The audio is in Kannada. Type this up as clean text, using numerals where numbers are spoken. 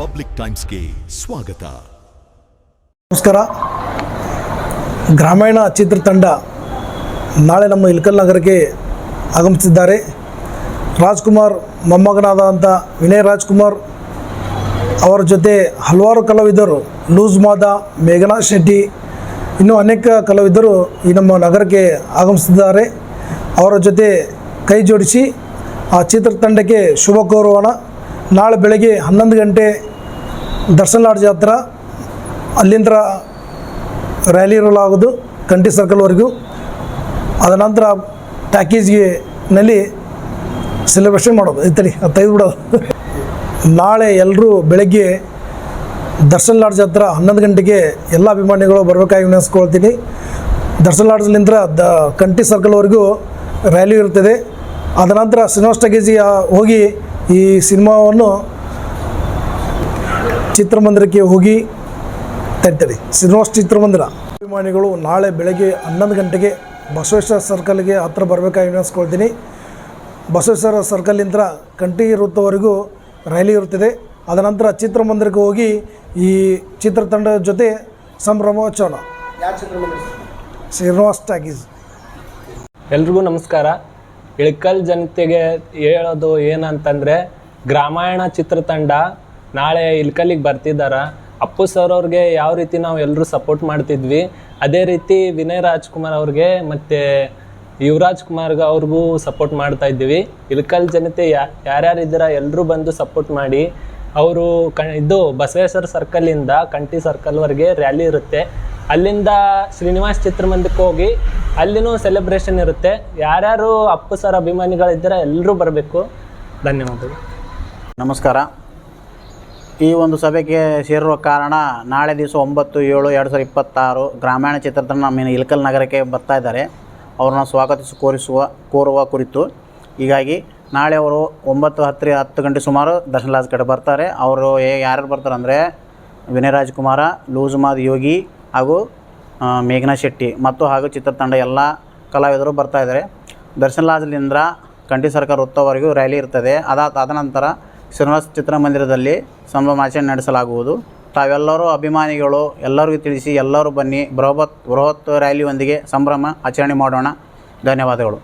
ಪಬ್ಲಿಕ್ ಟೈಮ್ಸ್ಗೆ ಸ್ವಾಗತ. ನಮಸ್ಕಾರ. ಗ್ರಾಮೀಣ ಚಿತ್ರತಂಡ ನಾಳೆ ನಮ್ಮ ಇಳಕಲ್ ನಗರಕ್ಕೆ ಆಗಮಿಸಿದ್ದಾರೆ. ರಾಜ್ಕುಮಾರ್ ಮೊಮ್ಮಗನಾದಂಥ ವಿನಯ್ ರಾಜ್ಕುಮಾರ್ ಅವರ ಜೊತೆ ಹಲವಾರು ಕಲಾವಿದರು, ಲೂಸ್ ಮಾದ, ಮೇಘನಾ ಶೆಟ್ಟಿ, ಇನ್ನೂ ಅನೇಕ ಕಲಾವಿದರು ಈ ನಮ್ಮ ನಗರಕ್ಕೆ ಆಗಮಿಸಿದ್ದಾರೆ. ಅವರ ಜೊತೆ ಕೈ ಜೋಡಿಸಿ ಆ ಚಿತ್ರತಂಡಕ್ಕೆ ಶುಭ ಕೋರೋಣ. ನಾಳೆ ಬೆಳಗ್ಗೆ 11 ಗಂಟೆ ದರ್ಶನ್ ಲಾಡ್ಜ್ ಹತ್ರ, ಅಲ್ಲಿಂದ ರ್ಯಾಲಿ ಇರಲಾಗುವುದು ಕಂಠಿ ಸರ್ಕಲ್ವರೆಗೂ. ಅದ ನಂತರ ಟಾಕೀಸ್ನಲ್ಲಿ ಸೆಲೆಬ್ರೇಷನ್ ಮಾಡೋದು, ಇತ್ತಡಿ ತೆಗೆದು ಬಿಡೋದು. ನಾಳೆ ಎಲ್ಲರೂ ಬೆಳಗ್ಗೆ ದರ್ಶನ್ ಲಾಡ್ಜ್ ಹತ್ರ 11 ಗಂಟೆಗೆ ಎಲ್ಲ ಅಭಿಮಾನಿಗಳು ಬರಬೇಕಾಗಿ ವಿನಂತಿಸ್ಕೊಳ್ತೀನಿ. ದರ್ಶನ್ ಲಾಡ್ಜ್ಲಿಂದ ಕಂಠಿ ಸರ್ಕಲ್ವರೆಗೂ ರ್ಯಾಲಿ ಇರ್ತದೆ. ಅದ ನಂತರ ಶ್ರೀನಿವಾಸ ಟಾಕೀಸ್ಗೆ ಹೋಗಿ ಈ ಸಿನಿಮಾವನ್ನು ಚಿತ್ರಮಂದಿರಕ್ಕೆ ಹೋಗಿ ತರ್ತಾರೆ. ಶ್ರೀನಿವಾಸ ಚಿತ್ರಮಂದಿರ ಅಭಿಮಾನಿಗಳು ನಾಳೆ ಬೆಳಗ್ಗೆ 11 ಗಂಟೆಗೆ ಬಸವೇಶ್ವರ ಸರ್ಕಲ್ಗೆ ಹತ್ರ ಬರಬೇಕಾಗಿ ವಿನಂತಿಸ್ಕೊಳ್ತೀನಿ. ಬಸವೇಶ್ವರ ಸರ್ಕಲಿಂದ ಕಂಠಿ ವೃತ್ತವರೆಗೂ ರ್ಯಾಲಿ ಇರುತ್ತದೆ. ಅದ ನಂತರ ಚಿತ್ರಮಂದಿರಕ್ಕೆ ಹೋಗಿ ಈ ಚಿತ್ರತಂಡದ ಜೊತೆ ಸಂಭ್ರಮೋತ್ಸವ. ಶ್ರೀನಿವಾಸ ಟಾಕೀಸ್. ಎಲ್ರಿಗೂ ನಮಸ್ಕಾರ. ಇಳಕಲ್ ಜನತೆಗೆ ಹೇಳೋದು ಏನಂತಂದರೆ, ಗ್ರಾಮಾಯಣ ಚಿತ್ರತಂಡ ನಾಳೆ ಇಳಕಲ್ಲಿಗೆ ಬರ್ತಿದ್ದಾರೆ. ಅಪ್ಪು ಸರ್ ಅವ್ರಿಗೆ ಯಾವ ರೀತಿ ನಾವು ಎಲ್ಲರೂ ಸಪೋರ್ಟ್ ಮಾಡ್ತಿದ್ವಿ, ಅದೇ ರೀತಿ ವಿನಯ್ ರಾಜ್ಕುಮಾರ್ ಅವ್ರಿಗೆ ಮತ್ತು ಯುವರಾಜ್ ಕುಮಾರ್ಗೆ ಅವ್ರಿಗೂ ಸಪೋರ್ಟ್ ಮಾಡ್ತಾ ಇದ್ದೀವಿ. ಇಳಕಲ್ ಜನತೆ ಯಾರ್ಯಾರಿದ್ದೀರ ಎಲ್ಲರೂ ಬಂದು ಸಪೋರ್ಟ್ ಮಾಡಿ. ಅವರು ಇದು ಬಸವೇಶ್ವರ ಸರ್ಕಲಿಂದ ಕಂಠಿ ಸರ್ಕಲ್ವರೆಗೆ ರ್ಯಾಲಿ ಇರುತ್ತೆ. ಅಲ್ಲಿಂದ ಶ್ರೀನಿವಾಸ್ ಚಿತ್ರಮಂದಿರಕ್ಕೆ ಹೋಗಿ ಅಲ್ಲಿನೂ ಸೆಲೆಬ್ರೇಷನ್ ಇರುತ್ತೆ. ಯಾರ್ಯಾರು ಅಪ್ಪು ಸರ್ ಅಭಿಮಾನಿಗಳಿದ್ದೀರ ಎಲ್ಲರೂ ಬರಬೇಕು. ಧನ್ಯವಾದಗಳು. ನಮಸ್ಕಾರ. ಈ ಒಂದು ಸಭೆಗೆ ಸೇರುವ ಕಾರಣ, ನಾಳೆ ದಿವಸ 9/7/2026 ಗ್ರಾಮೀಣ ಚಿತ್ರತಂಡ ನಮ್ಮ ಇಳಕಲ್ ನಗರಕ್ಕೆ ಬರ್ತಾ ಇದ್ದಾರೆ. ಅವ್ರನ್ನ ಕೋರುವ ಕುರಿತು. ಹೀಗಾಗಿ ನಾಳೆ ಅವರು 9:10 ಗಂಟೆ ಸುಮಾರು ದರ್ಶನ್ ಲಾಡ್ಜ್ ಕಡೆ ಬರ್ತಾರೆ. ಅವರು ಯಾರ್ಯಾರು ಬರ್ತಾರೆ ಅಂದರೆ, ವಿನಯ್ ರಾಜ್ಕುಮಾರ, ಲೂಸ್ ಮಾದ್ ಯೋಗಿ ಹಾಗೂ ಮೇಘನಾ ಶೆಟ್ಟಿ ಹಾಗೂ ಚಿತ್ರತಂಡ ಎಲ್ಲ ಕಲಾವಿದರು ಬರ್ತಾ ಇದ್ದಾರೆ. ದರ್ಶನ್ ಲಾಡ್ಜ್ಲಿಂದ ಕಂಠಿ ಸರ್ಕಲ್ ವೃತ್ತವರೆಗೂ ರ್ಯಾಲಿ ಇರ್ತದೆ. ಅದ ನಂತರ ಶ್ರೀನಿವಾಸ ಚಿತ್ರಮಂದಿರದಲ್ಲಿ ಸಂಭ್ರಮಾಚರಣೆ ನಡೆಸಲಾಗುವುದು. ತಾವೆಲ್ಲರೂ ಅಭಿಮಾನಿಗಳು ಎಲ್ಲರಿಗೂ ತಿಳಿಸಿ, ಎಲ್ಲರೂ ಬನ್ನಿ, ಬೃಹತ್ ರ್ಯಾಲಿಯೊಂದಿಗೆ ಸಂಭ್ರಮ ಆಚರಣೆ ಮಾಡೋಣ. ಧನ್ಯವಾದಗಳು.